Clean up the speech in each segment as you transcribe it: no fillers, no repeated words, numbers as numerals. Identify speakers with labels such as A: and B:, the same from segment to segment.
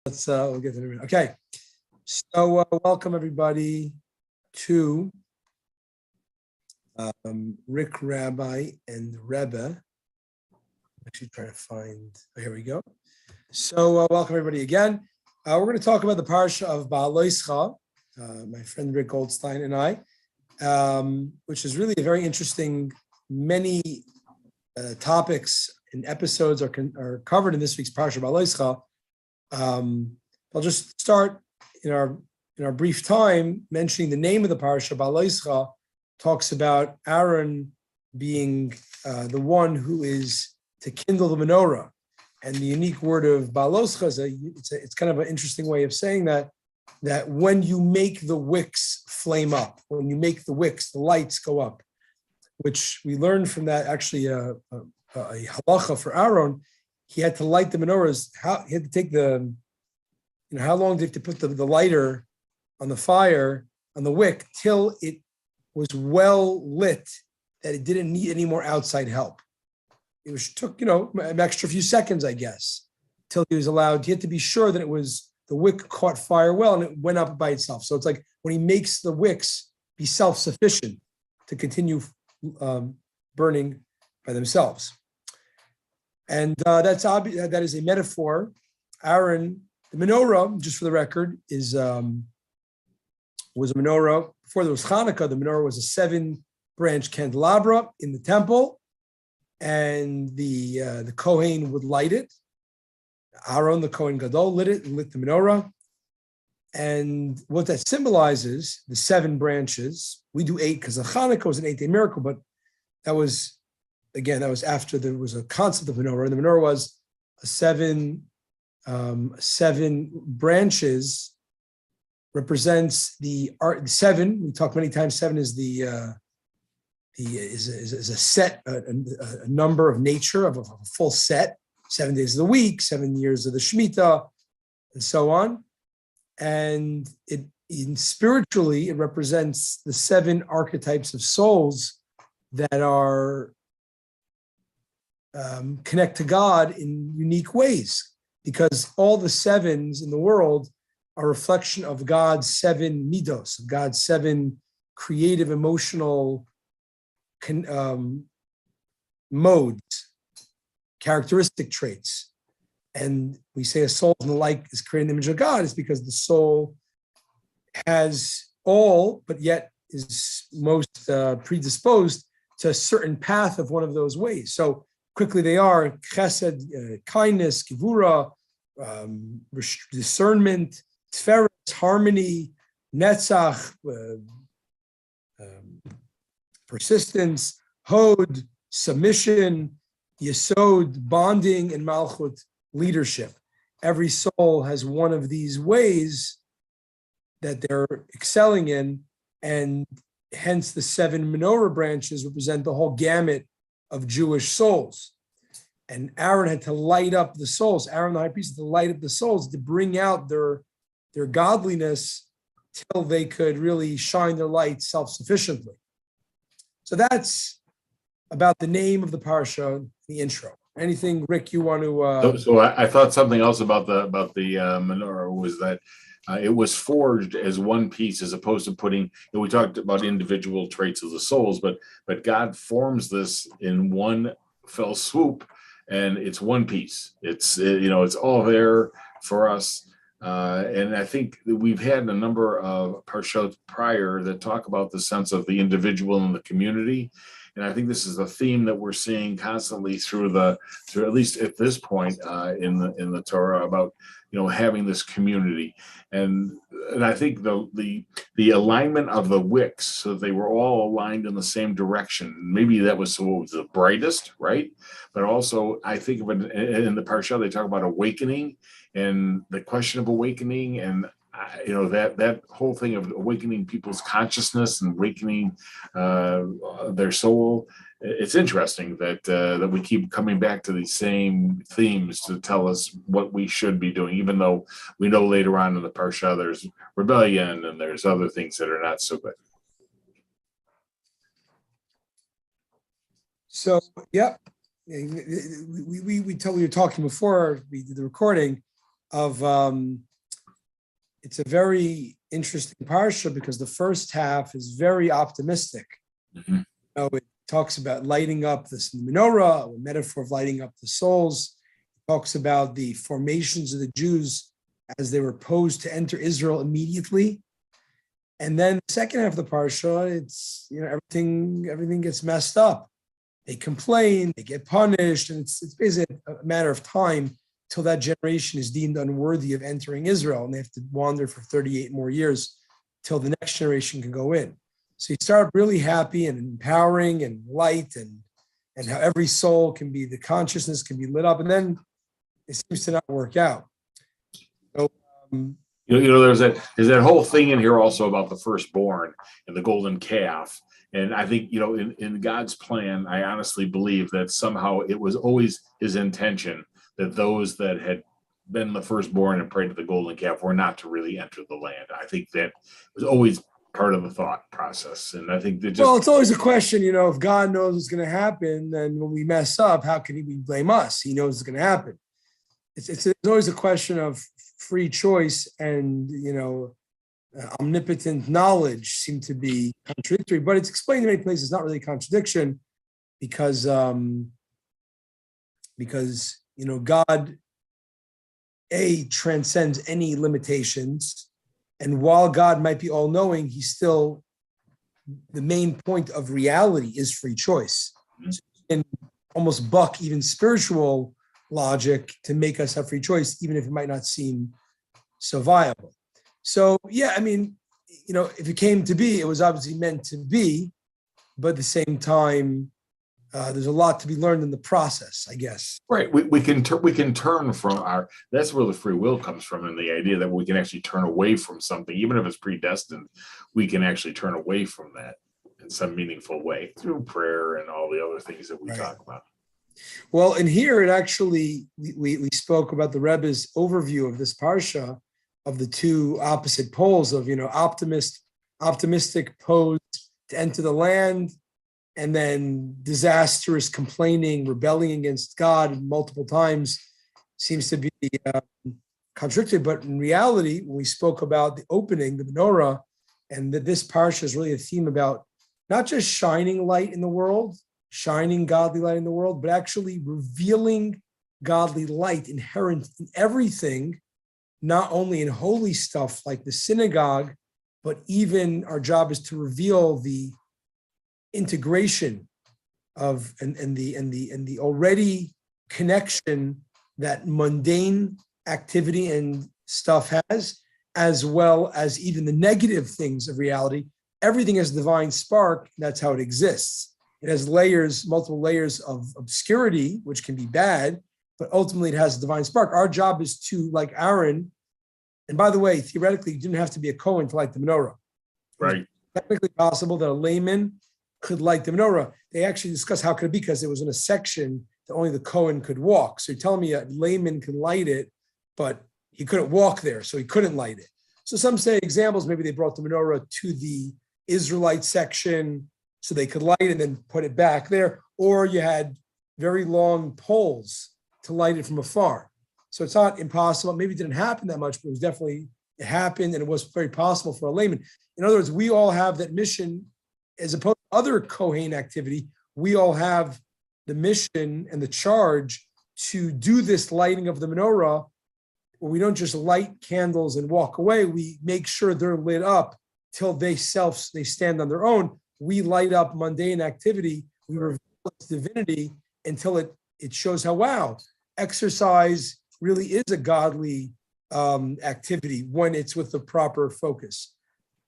A: We'll get to it. Okay. So welcome everybody to Rick, Rabbi, and Rebbe. Actually trying to find, here we go. So welcome everybody again. We're going to talk about the parsha of Bahaaloscha, my friend Rick Goldstein and I, which is really a very interesting, many topics and episodes are covered in this week's parsha Bahaaloscha. I'll just start in our brief time mentioning the name of the parsha. Bahaaloscha talks about Aaron being the one who is to kindle the menorah, and the unique word of Bahaaloscha is it's kind of an interesting way of saying that when you make the wicks flame up, when you make the wicks, the lights go up, which we learned from that actually a halacha for Aaron. He had to light the menorahs. He had to take how long did he have to put the lighter on the fire, on the wick, till it was well lit, that it didn't need any more outside help. It took, an extra few seconds, I guess, till he was allowed. He had to be sure that the wick caught fire well and it went up by itself. So it's like when he makes the wicks be self-sufficient to continue burning by themselves. And that's obvious. That is a metaphor. Aaron, the menorah, just for the record, was a menorah. Before there was Hanukkah, the menorah was a 7-branch candelabra in the temple, and the Kohen would light it. Aaron, the Kohen Gadol, lit the menorah. And what that symbolizes, the 7 branches, we do 8 because the Hanukkah was an 8-day miracle, but that was after there was a concept of menorah, and the menorah was a 7 branches represents the art. 7, we talk many times. 7 is is a set, a number of nature of a full set. 7 days of the week, 7 years of the Shemitah, and so on. And spiritually, it represents the 7 archetypes of souls that are connect to God in unique ways, because all the 7s in the world are a reflection of God's 7 midos, of God's 7 creative, emotional modes, characteristic traits. And we say a soul and the like is created in the image of God is because the soul has all, but yet is most predisposed to a certain path of one of those ways. So quickly they are chesed, kindness, gevura, discernment, tferes, harmony, netzach, persistence, hod, submission, yesod, bonding, and malchut, leadership. Every soul has one of these ways that they're excelling in, and hence the 7 menorah branches represent the whole gamut of Jewish souls. And Aaron had to light up the souls. Aaron, the high priest, had to light up the souls to bring out their godliness till they could really shine their light self-sufficiently. So that's about the name of the parsha, the intro. Anything, Rick, you want to?
B: So I thought something else about the menorah was that it was forged as one piece, as opposed to putting. We talked about individual traits of the souls, but God forms this in one fell swoop, and it's one piece. It's all there for us. And I think that we've had a number of parshot prior that talk about the sense of the individual and the community. And I think this is a theme that we're seeing constantly through at least at this point in the Torah about having this community, and I think the alignment of the wicks, so that they were all aligned in the same direction. Maybe that was what was the brightest, right? But also I think of it in the parsha, they talk about awakening and the question of awakening, and that whole thing of awakening people's consciousness and awakening their soul. It's interesting that we keep coming back to these same themes to tell us what we should be doing, even though we know later on in the parsha there's rebellion and there's other things that are not so good.
A: So, yeah, we were talking before we did the recording. of it's a very interesting parsha because the first half is very optimistic.
B: Mhm.
A: It talks about lighting up this menorah, a metaphor of lighting up the souls. It talks about the formations of the Jews as they were posed to enter Israel immediately. And then the second half of the parsha, it's everything gets messed up. They complain, they get punished, and it's basically a matter of time till that generation is deemed unworthy of entering Israel, and they have to wander for 38 more years till the next generation can go in. So you start really happy and empowering and light and how every soul can be, the consciousness can be lit up, and then it seems to not work out. So
B: there's that whole thing in here also about the firstborn and the golden calf. And I think, in God's plan, I honestly believe that somehow it was always his intention that those that had been the firstborn and prayed to the golden calf were not to really enter the land. I think that was always part of the thought process. And I think that
A: it's always a question, if God knows what's going to happen, then when we mess up, how can we blame us? He knows it's going to happen. It's always a question of free choice and, omnipotent knowledge seem to be contradictory, but it's explained in many places. It's not really a contradiction because God transcends any limitations, and while God might be all-knowing, he's still the main point of reality is free choice. So you can almost buck even spiritual logic to make us have free choice, even if it might not seem so viable. So, if it came to be, it was obviously meant to be, but at the same time, there's a lot to be learned in the process, I guess.
B: Right. We can turn from that's where the free will comes from, and the idea that we can actually turn away from something, even if it's predestined, we can actually turn away from that in some meaningful way through prayer and all the other things that we talk about.
A: Well, in here, it actually, we spoke about the Rebbe's overview of this parsha, of the two opposite poles of, optimistic pose to enter the land, and then disastrous complaining, rebelling against God multiple times seems to be contradictory. But in reality, when we spoke about the opening, the menorah, and that this parsha is really a theme about not just shining light in the world, shining godly light in the world, but actually revealing godly light inherent in everything, not only in holy stuff like the synagogue, but even our job is to reveal the integration of and the already connection that mundane activity and stuff has, as well as even the negative things of reality. Everything has a divine spark. That's how it exists. It has layers, multiple layers of obscurity, which can be bad, but ultimately it has a divine spark. Our job is to, like Aaron, and by the way, theoretically, you didn't have to be a Kohen to light the menorah.
B: Right.
A: Technically possible that a layman could light the menorah. They actually discuss how could it be, because it was in a section that only the Kohen could walk. So you're telling me a layman could light it, but he couldn't walk there, so he couldn't light it. So some say examples, maybe they brought the menorah to the Israelite section so they could light it and then put it back there, or you had very long poles to light it from afar. So it's not impossible. Maybe it didn't happen that much, but it happened, and it was very possible for a layman. In other words, we all have that mission, as opposed to other Kohen activity. We all have the mission and the charge to do this lighting of the menorah, where we don't just light candles and walk away. We make sure they're lit up till they stand on their own. We light up mundane activity. We reveal its divinity until it shows how, wow, exercise really is a godly activity when it's with the proper focus.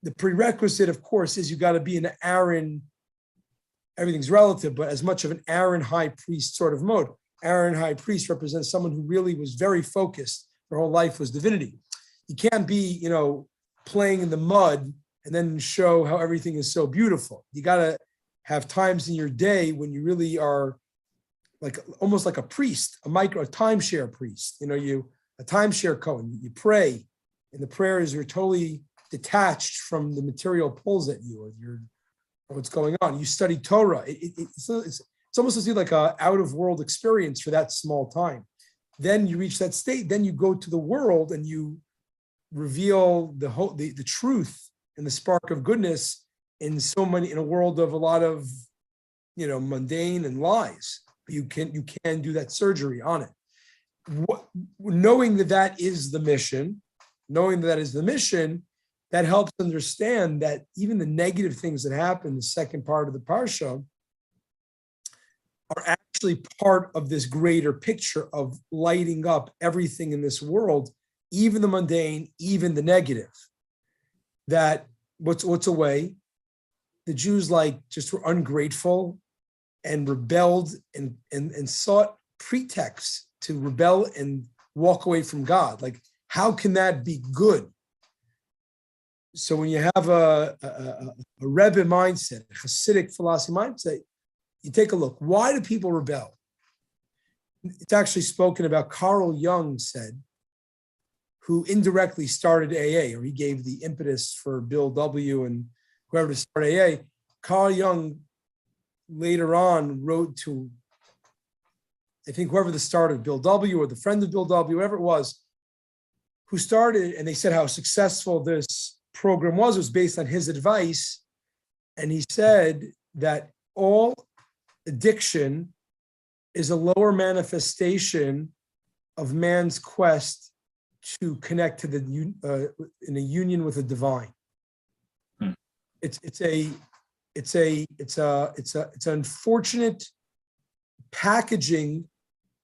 A: The prerequisite, of course, is you got to be an Aaron, everything's relative, but as much of an Aaron high priest sort of mode. Aaron high priest represents someone who really was very focused. Their whole life was divinity. You can't be, playing in the mud and then show how everything is so beautiful. You got to have times in your day when you really are almost like a priest, a timeshare priest. A timeshare Kohen. You pray, and the prayer is you're totally detached from the material pulls at you, or what's going on. You study Torah. It's almost like an out of world experience for that small time. then you reach that state, then you go to the world and you reveal the truth and the spark of goodness in a world of a lot of mundane and lies. But you can do that surgery on it. Knowing that is the mission, that helps understand that even the negative things that happen, the second part of the parsha, are actually part of this greater picture of lighting up everything in this world, even the mundane, even the negative. That what's away? The Jews just were ungrateful and rebelled and sought pretexts to rebel and walk away from God. How can that be good? So when you have a Rebbe mindset, a Hasidic philosophy mindset, you take a look. Why do people rebel? It's actually spoken about. Carl Jung said, who indirectly started AA, or he gave the impetus for Bill W. and whoever to start AA. Carl Jung later on wrote to, I think, whoever the start of Bill W. or the friend of Bill W., whoever it was, who started, and they said how successful this program was based on his advice. And he said that all addiction is a lower manifestation of man's quest to connect to in a union with the divine. It's an unfortunate packaging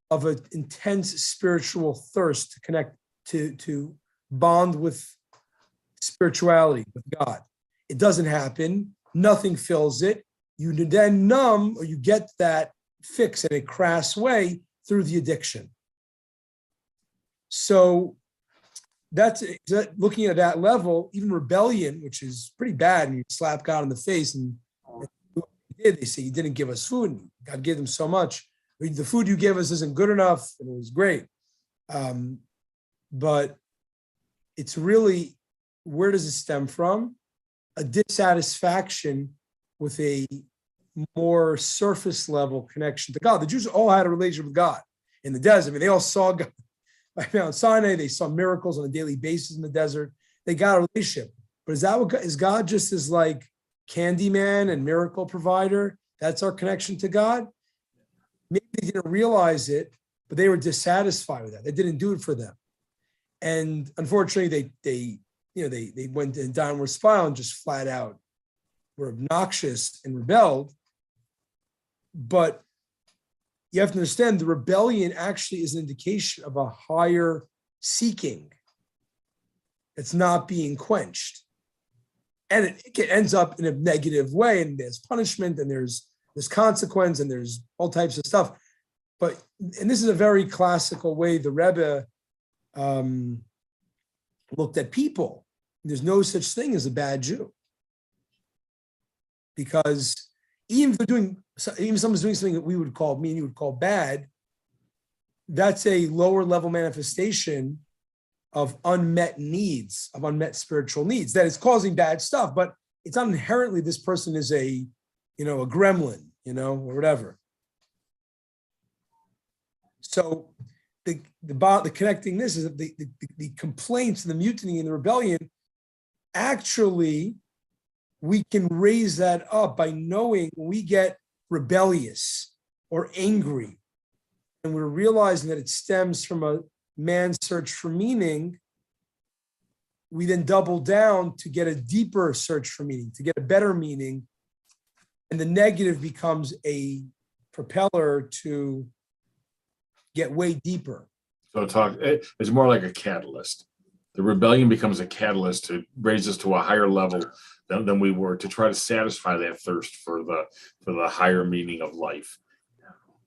A: of an intense spiritual thirst to connect to bond with spirituality, with God. It doesn't happen. Nothing fills it. You then numb, or you get that fix in a crass way through the addiction. So that's looking at that level. Even rebellion, which is pretty bad, and you slap God in the face, and they say, you didn't give us food, and God gave them so much. The food you gave us isn't good enough, and it was great. But it's really, where does it stem from? A dissatisfaction with a more surface level connection to God. The Jews all had a relationship with God in the desert. I mean, they all saw God by Mount Sinai. They saw miracles on a daily basis in the desert. They got a relationship. But is God just this Candyman and miracle provider? That's our connection to God? Maybe they didn't realize it, but they were dissatisfied with that. They didn't do it for them. And unfortunately, they went in downward spiral and just flat out were obnoxious and rebelled. But you have to understand, the rebellion actually is an indication of a higher seeking. It's not being quenched. And it ends up in a negative way, and there's punishment, and there's consequence, and there's all types of stuff. And this is a very classical way the Rebbe looked at people. There's no such thing as a bad Jew. Because even if someone's doing something that me and you would call bad, that's a lower level manifestation of unmet needs, of unmet spiritual needs. That is causing bad stuff, but it's not inherently this person is a gremlin, or whatever. So the connecting this is that the complaints and the mutiny and the rebellion, actually, we can raise that up by knowing when we get rebellious or angry, and we're realizing that it stems from a man's search for meaning. We then double down to get a deeper search for meaning, to get a better meaning, and the negative becomes a propeller to get way deeper.
B: So it's more like a catalyst. The rebellion becomes a catalyst to raise us to a higher level than we were, to try to satisfy that thirst for the higher meaning of life.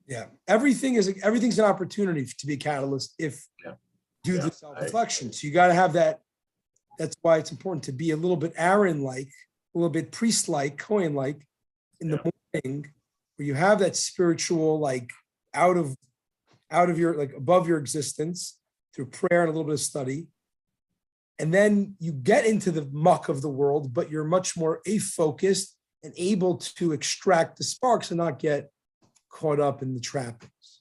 A: Yeah, everything's an opportunity to be a catalyst if do the self-reflection. So you got to have that. That's why it's important to be a little bit Aaron-like, a little bit priest-like, Cohen-like in the morning, where you have that spiritual, out of your, above your existence through prayer and a little bit of study. And then you get into the muck of the world, but you're much more focused and able to extract the sparks and not get caught up in the trappings.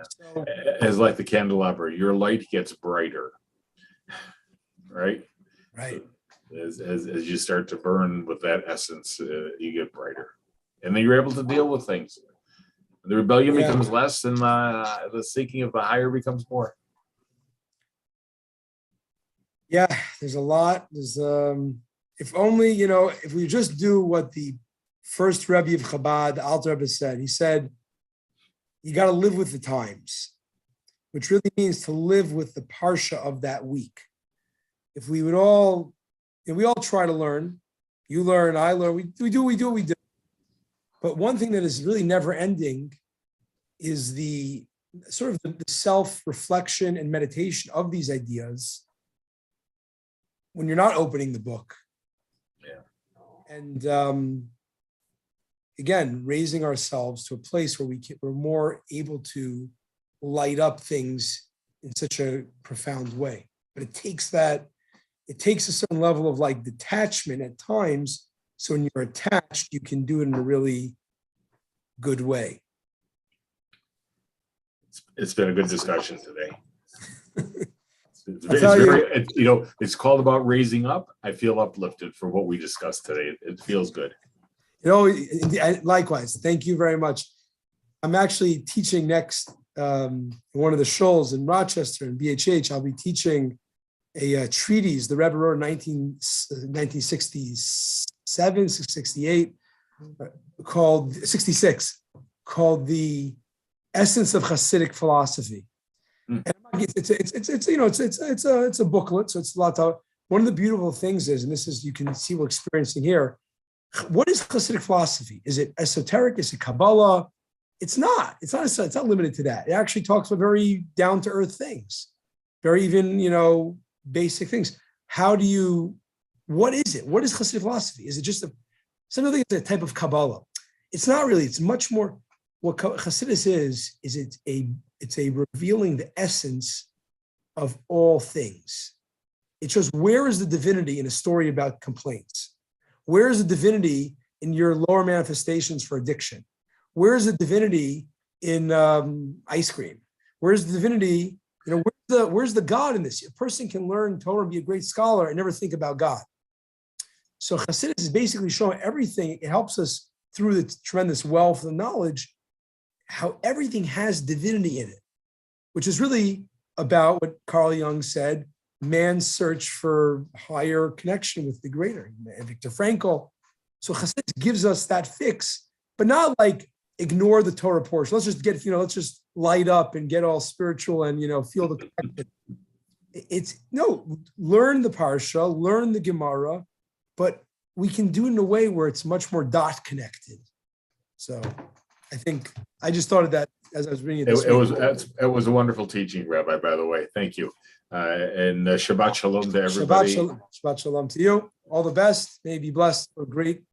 A: So,
B: As like the candelabra, your light gets brighter, right?
A: right.
B: As you start to burn with that essence, you get brighter, and then you're able to deal with things. The rebellion
A: Yeah.
B: becomes less, and the seeking of the higher becomes more.
A: Yeah, there's a lot. There's if only, if we just do what the first Rebbe of Chabad, the Alter Rebbe said. He said, you got to live with the times, which really means to live with the parsha of that week. If we would all, we all try to learn. You learn, I learn. We do what we do. But one thing that is really never ending is the sort of the self-reflection and meditation of these ideas when you're not opening the book.
B: Yeah.
A: And again, raising ourselves to a place where we're more able to light up things in such a profound way. But it takes a certain level of like detachment at times. So when you're attached, you can do it in a really good way.
B: It's been a good discussion today. It's called about raising up. I feel uplifted for what we discussed today. It feels good.
A: Likewise. Thank you very much. I'm actually teaching next one of the shuls in Rochester in BHH. I'll be teaching a treatise the Rebbe wrote in 1967, 68, called 66, called The Essence of Hasidic Philosophy. And it's a booklet, so it's a lot of. One of the beautiful things is, and this is, you can see we're experiencing here, what is Hasidic philosophy? Is it esoteric? Is it Kabbalah? It's not. It's not limited to that. It actually talks about very down to earth things, very even basic things. What is it? What is Hasidic philosophy? Is it just some of the things, a type of Kabbalah? It's not really. It's much more. What Hasidus is it's a revealing the essence of all things. It shows where is the divinity in a story about complaints? Where is the divinity in your lower manifestations for addiction? Where is the divinity in ice cream? Where's the divinity? Where's the God in this? A person can learn Torah and be a great scholar and never think about God. So Hasidus is basically showing everything. It helps us through the tremendous wealth of knowledge, how everything has divinity in it, which is really about what Carl Jung said, man's search for higher connection with the greater, and Viktor Frankl. So Hasidus gives us that fix, but not like ignore the Torah portion. Let's just let's just light up and get all spiritual and, feel the connection. Learn the Parsha, learn the Gemara, but we can do it in a way where it's much more dot connected. So I think I just thought of that as I was reading it.
B: It was a wonderful teaching, Rabbi, by the way. Thank you. And Shabbat Shalom to everybody.
A: Shabbat Shalom to you. All the best. May you be blessed. A great